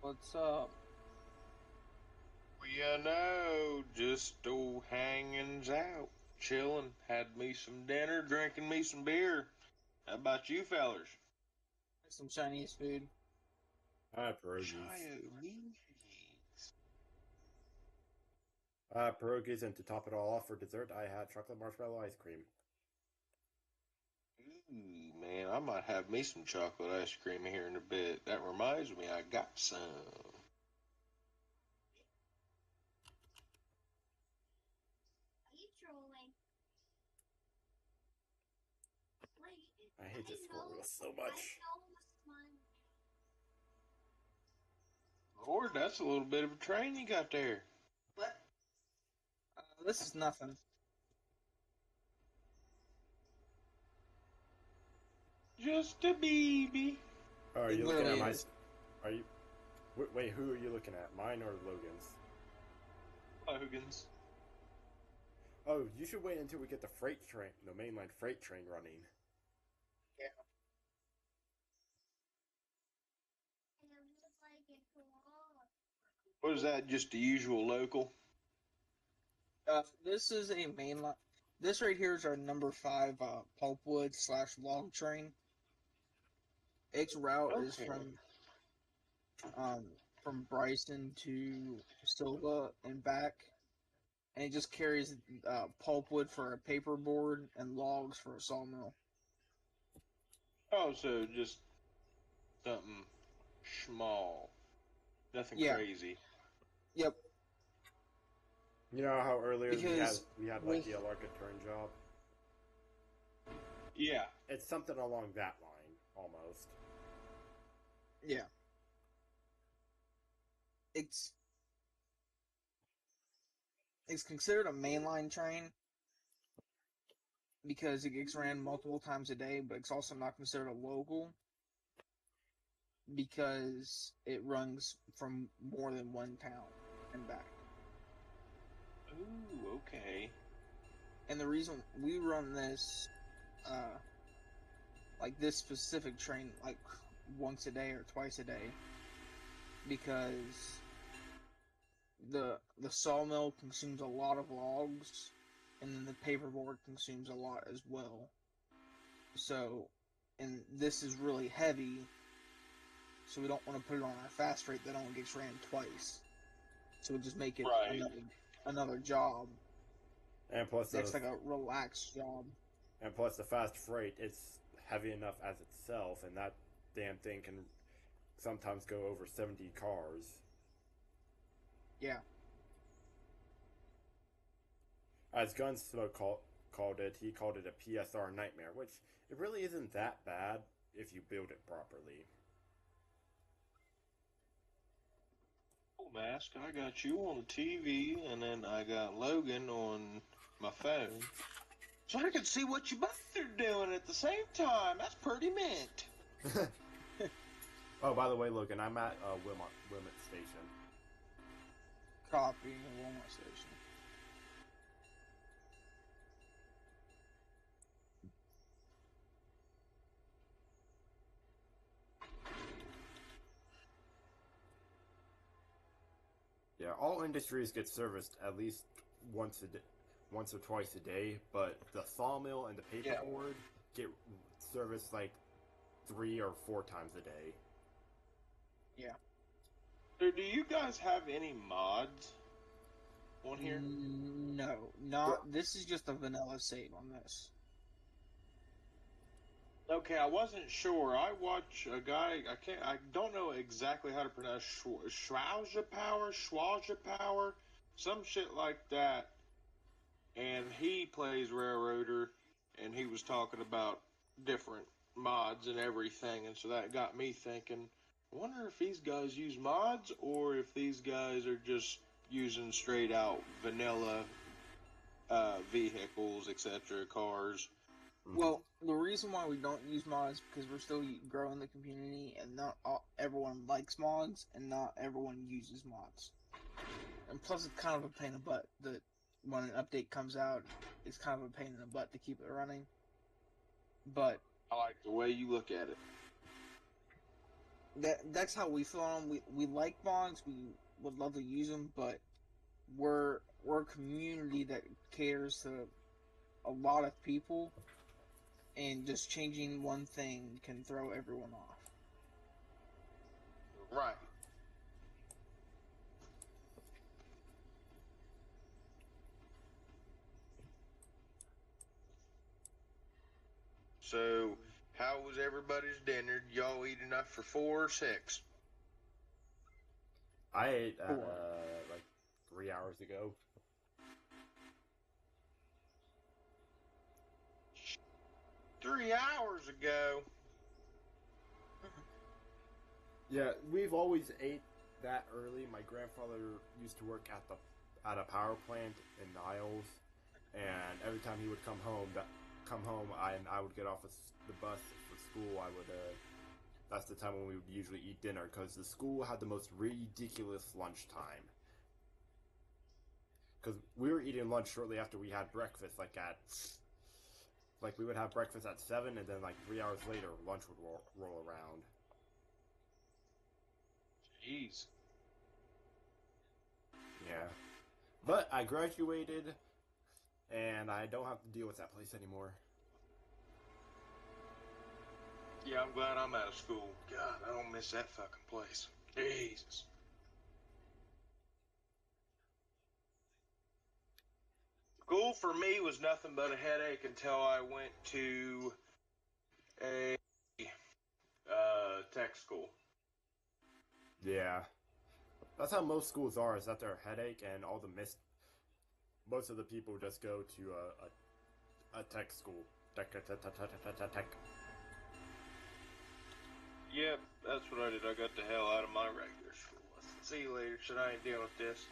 What's up? Well, just old hangings out, chilling. Had me some dinner, drinking me some beer. How about you fellers? Some Chinese food. I have pierogies. Chinese. And to top it all off for dessert, I had chocolate marshmallow ice cream. Ooh, man, I might have me some chocolate ice cream here in a bit. That reminds me, I got some. I hate this formula so much. Lord, that's a little bit of a train you got there. This is nothing. Just a baby. Oh, are It you looking at literally my? is. Are you? Wait, who are you looking at? Mine or Logan's? Logan's. Oh, you should wait until we get the mainline freight train running. Yeah. What is that? Just the usual local? This is a mainline. This right here is our number 5 pulpwood / log train. Its route is Okay. from Bryson to Silva and back, and it just carries pulpwood for a paperboard and logs for a sawmill. Oh, so just something small. Nothing Yeah. crazy. Yep. You know how earlier we had Because we had like we. the Alarka turn job? Yeah. It's something along that line, almost. Yeah. It's it's considered a mainline train because it gets ran multiple times a day, but it's also not considered a local because it runs from more than one town and back. Ooh, okay. And the reason we run this, like this specific train, like once a day or twice a day, because the sawmill consumes a lot of logs, and then the paperboard consumes a lot as well. So, and this is really heavy, so we don't want to put it on our fast rate that only gets ran twice. So we just make it Right. another job. And plus That's the like a relaxed job. and plus the fast freight, it's heavy enough as itself, and that damn thing can sometimes go over 70 cars. Yeah. As Gunsmoke called it, he called it a PSR nightmare, which it really isn't that bad if you build it properly. Cool, Mask. I got you on the TV, and then I got Logan on my phone. So I can see what you both are doing at the same time. That's pretty mint. Oh, by the way, Logan, I'm at Wilmot Station. Copy the Walmart station. Yeah, all industries get serviced at least once or twice a day, but the sawmill and the Yeah. paperboard get serviced like 3 or 4 times a day. Yeah. So do you guys have any mods on here? No, not. This is just a vanilla save on this. Okay, I wasn't sure. I watch a guy. I don't know exactly how to pronounce Schwazja Power, some shit like that. And he plays Railroader, and he was talking about different mods and everything, and so that got me thinking. I wonder if these guys use mods or if these guys are just using straight out vanilla vehicles, etc., cars. Mm-hmm. Well, the reason why we don't use mods because we're still growing the community, and not everyone likes mods, and not everyone uses mods. And plus, it's kind of a pain in the butt that when an update comes out, it's kind of a pain in the butt to keep it running. But I like the way you look at it. that's how we feel on 'em. We like mods. We would love to use them, but we're a community that caters to a lot of people, and just changing one thing can throw everyone off. Right. So, how was everybody's dinner? Y'all eat enough for 4 or 6? I ate Cool. like 3 hours ago. Three hours ago. Yeah, we've always ate that early. My grandfather used to work at a power plant in Niles, and every time he would come home, I would get off of the bus for school. That's the time when we would usually eat dinner because the school had the most ridiculous lunchtime. Because we were eating lunch shortly after we had breakfast, like we would have breakfast at 7, and then like 3 hours later, lunch would roll around. Jeez. Yeah. But I graduated, and I don't have to deal with that place anymore. Yeah, I'm glad I'm out of school. God, I don't miss that fucking place. Jesus. School for me was nothing but a headache until I went to a tech school. Yeah. That's how most schools are, is that they're a headache, and most of the people just go to a tech school. Tech. Yep, that's what I did. I got the hell out of my regular school. See you later. Should I ain't dealing with this?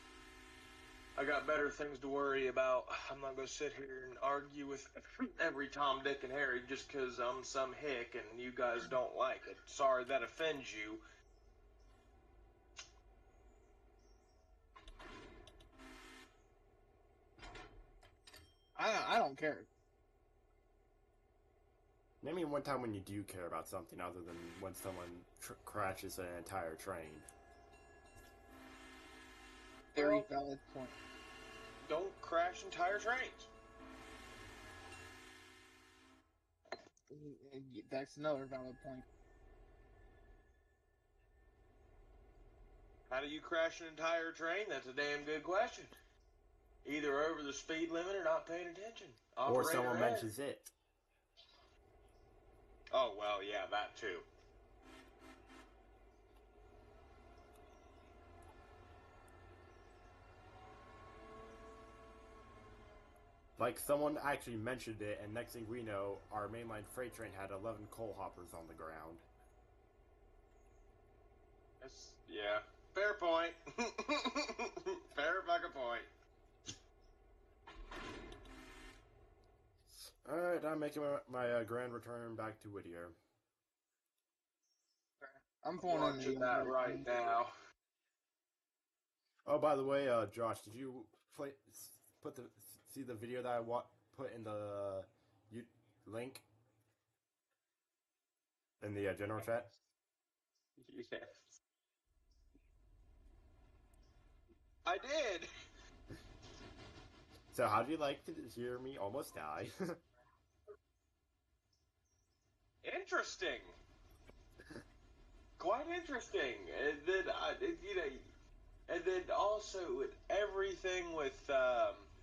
I got better things to worry about. I'm not gonna sit here and argue with every Tom, Dick, and Harry just because I'm some hick and you guys don't like it. Sorry that offends you. I don't care. Name me one time when you do care about something other than when someone crashes an entire train. Very valid point. Don't crash entire trains. That's another valid point. How do you crash an entire train? That's a damn good question. Either over the speed limit or not paying attention. Or Operator someone head. mentions it. Oh, well, yeah, that too. Like, someone actually mentioned it, and next thing we know, our mainline freight train had 11 coal hoppers on the ground. Yeah. Fair point. Fair fucking point. Alright, I'm making my grand return back to Whittier. I'm pulling in Watching that right now. Oh, by the way, Josh, did you see the video that I put in the link in the general chat? Yes. I did. So, how do you like to hear me almost die? Interesting. Quite interesting. And then and then also with everything with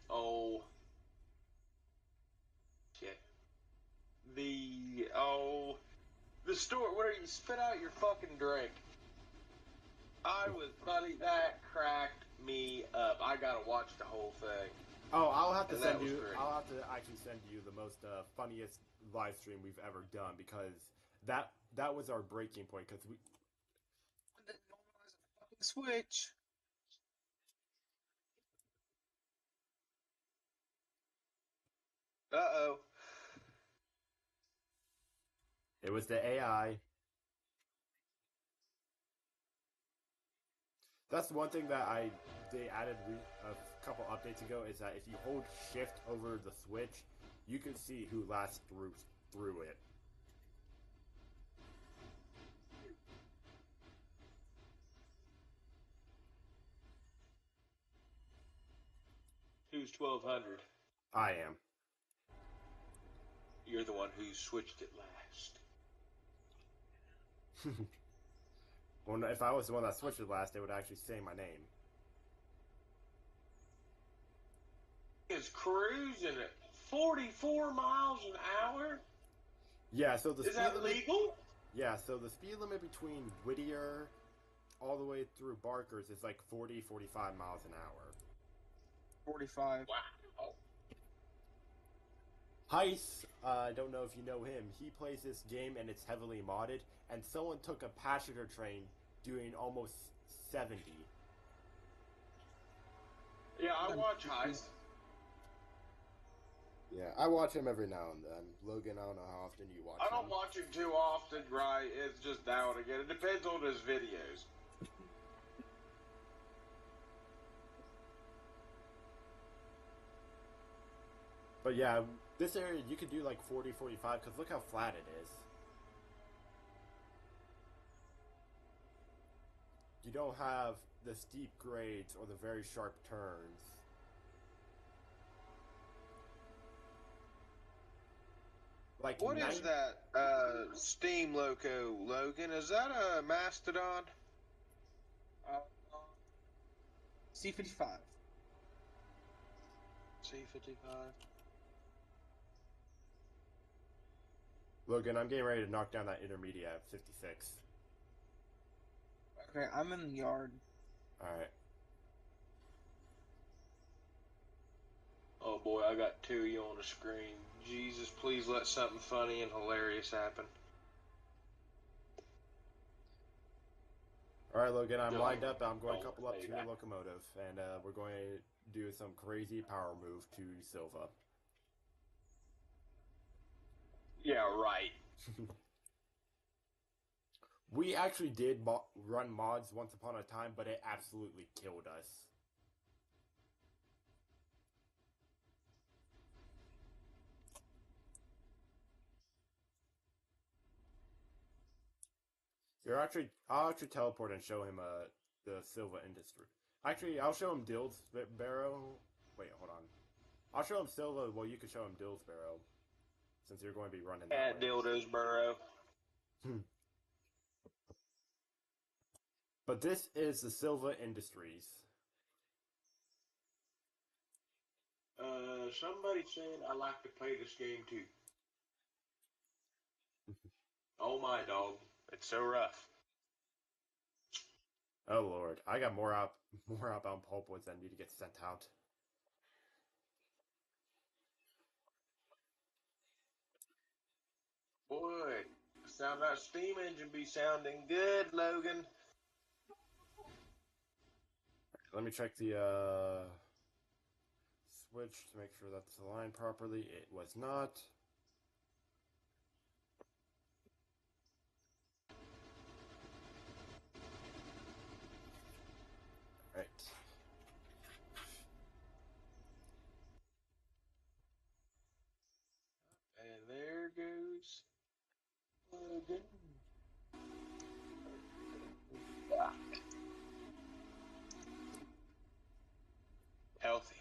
oh shit. The store where you spit out your fucking drink. Buddy, that cracked me up. I gotta watch the whole thing. Oh, I'll have to send you. I'll have to actually send you the most funniest live stream we've ever done, because that was our breaking point, because we Switch. Uh-oh. It was the AI. That's one thing that they added a couple updates ago, is that if you hold shift over the switch, you can see who last through it. who's 1200? I am. You're the one who switched it last. Well, if I was the one that switched it last, they would actually say my name. Is cruising at 44 miles an hour? Yeah, so Is that legal? Yeah, so the speed limit between Whittier all the way through Barker's is like 40, 45 miles an hour. 45. Wow. Heist, I don't know if you know him. He plays this game and it's heavily modded, and someone took a passenger train doing almost 70. Yeah, I watch Heist. Yeah, I watch him every now and then. Logan, I don't know how often you watch him. I don't watch him too often, right? It's just now and again. It depends on his videos. But yeah, this area you could do like 40, 45, because look how flat it is. You don't have the steep grades or the very sharp turns. Like What is that Steam Loco, Logan? Is that a Mastodon? C55. C55. Logan, I'm getting ready to knock down that intermediate at 56. Okay, I'm in the yard. Alright. Oh boy, I got two of you on the screen. Jesus, please let something funny and hilarious happen. Alright, Logan, I'm Don't- lined up. I'm going to don't couple up say to your that. locomotive, and we're going to do some crazy power move to Silva. Yeah, right. We actually did run mods once upon a time, but it absolutely killed us. I'll actually teleport and show him the Silva Industry. Actually, I'll show him Dillsborough. Wait, hold on. I'll show him Silva. Well, you can show him Dillsborough, since you're going to be running that At way. Dildosboro. But this is the Silva Industries. Somebody said I like to play this game too. Oh my dog, it's so rough. Oh lord, I got more outbound pulpwoods that need to get sent out. Boy, sound that steam engine be sounding good, Logan. Let me check the switch to make sure that's aligned properly. It was not. Right. And there goes Logan. Healthy.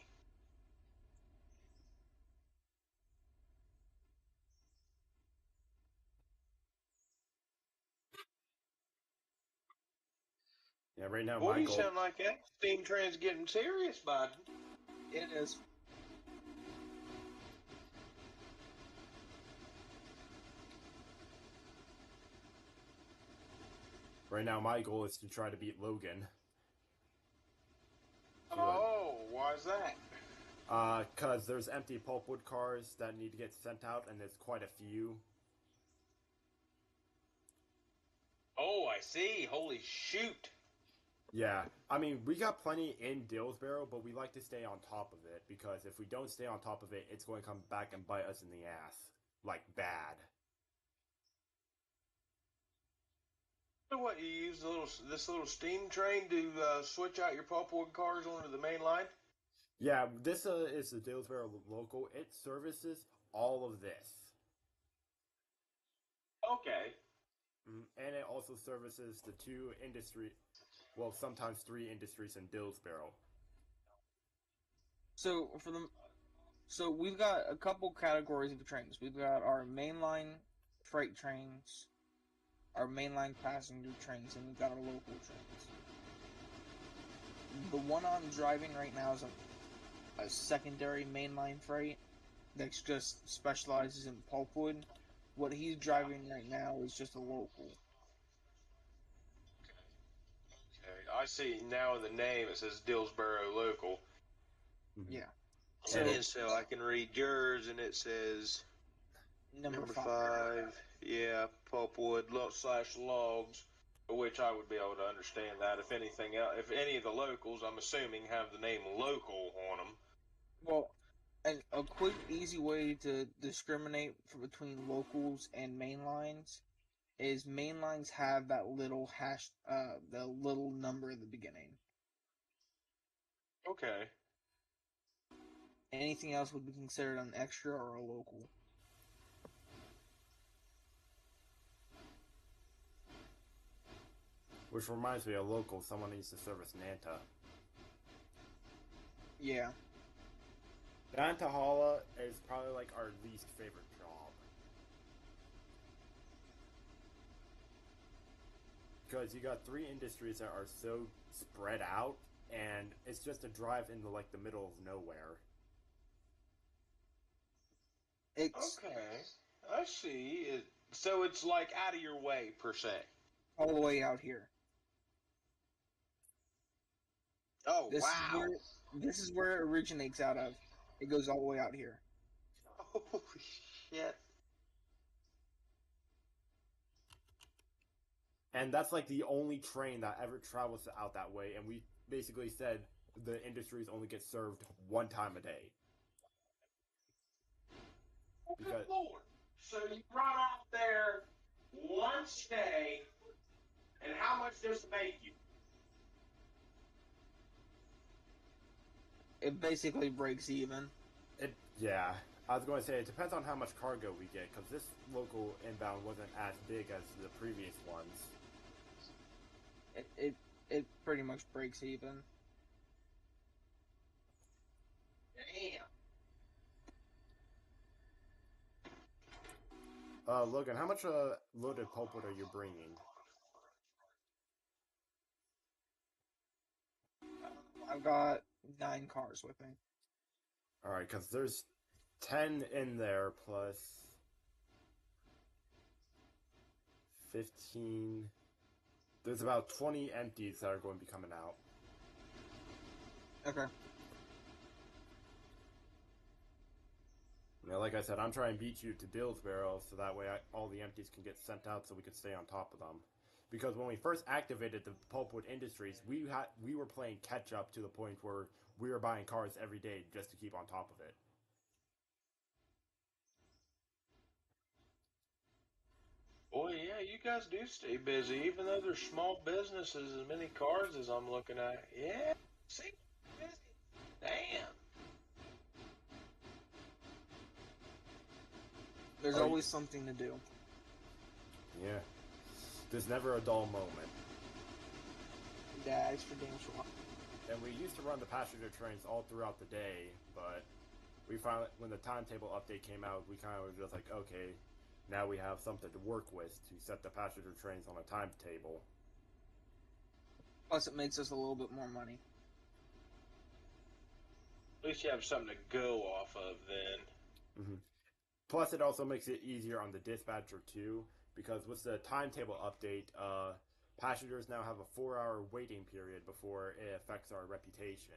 Yeah, right now Boy, my you goal. sound like that steam train's getting serious, bud. It is. Right now my goal is to try to beat Logan. Oh, why's that? Cause there's empty pulpwood cars that need to get sent out, and there's quite a few. Oh, I see. Holy shoot. Yeah, I mean, we got plenty in Dillsborough, but we like to stay on top of it, because if we don't stay on top of it, it's going to come back and bite us in the ass. Like, bad. So what, you use this little steam train to switch out your pulpwood cars onto the main line? Yeah, this is the Dillsborough local. It services all of this. Okay. And it also services the two industry, well, sometimes three industries in Dillsborough. So for the so we've got a couple categories of trains. We've got our mainline freight trains, our mainline passenger trains, and we've got our local trains. The one I'm driving right now is a secondary mainline freight that just specializes in pulpwood. What he's driving right now is just a local. Okay, I see now in the name it says Dillsboro Local. Mhm. Yeah. And So then so I can read yours, and it says number number 5. 5. Yeah, pulpwood slash logs, which I would be able to understand that. If anything else, if any of the locals, I'm assuming, have the name local on them. Well, and a quick, easy way to discriminate between locals and mainlines is mainlines have that little hash, the little number at the beginning. Okay. Anything else would be considered an extra or a local. Which reminds me of local. Someone needs to service Nanta. Yeah. Nantahala is probably like our least favorite job. Because you got 3 industries that are so spread out, and it's just a drive into like the middle of nowhere. It's Okay. I see. So it's like out of your way, per se. all the way out here. Oh, This is wow. where this is where it originates out of. It goes all the way out here. Holy shit. And that's like the only train that ever travels out that way, and we basically said the industries only get served 1 time a day. Because Lord. So you run out there once a day, and how much does it make you? It basically breaks even. yeah, I was going to say it depends on how much cargo we get, because this local inbound wasn't as big as the previous ones. It pretty much breaks even. Damn. Logan, how much loaded pulpwood are you bringing? I've got 9 cars with me. All right, because there's 10 in there plus 15. There's about 20 empties that are going to be coming out. Okay. Now, like I said, I'm trying to beat you to Dillsboro so that way all the empties can get sent out so we can stay on top of them. Because when we first activated the Pulpwood Industries, we were playing catch up to the point where we were buying cars every day just to keep on top of it. Boy, yeah, you guys do stay busy, even though there's small businesses as many cars as I'm looking at. Yeah, see, busy. Damn. There's always something to do. Yeah. There's never a dull moment. That's for damn sure. And we used to run the passenger trains all throughout the day, but we finally, when the timetable update came out, we kind of were just like, okay, now we have something to work with to set the passenger trains on a timetable. Plus, it makes us a little bit more money. At least you have something to go off of then. Mm-hmm. Plus, it also makes it easier on the dispatcher too, because with the timetable update, passengers now have a 4-hour waiting period before it affects our reputation.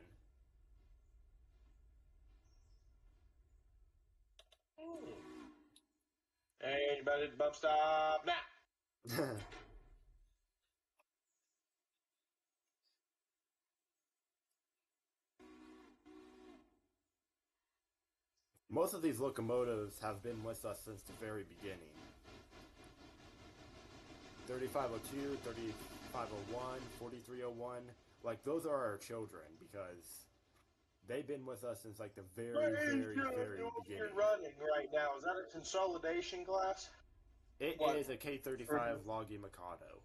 Hey, anybody hit the bump stop now? Most of these locomotives have been with us since the very beginning. 3502, 3501, 4301, like those are our children because they've been with us since like the very beginning. You're running right now. Is that a consolidation class? It What? is a K35 Logie Mikado.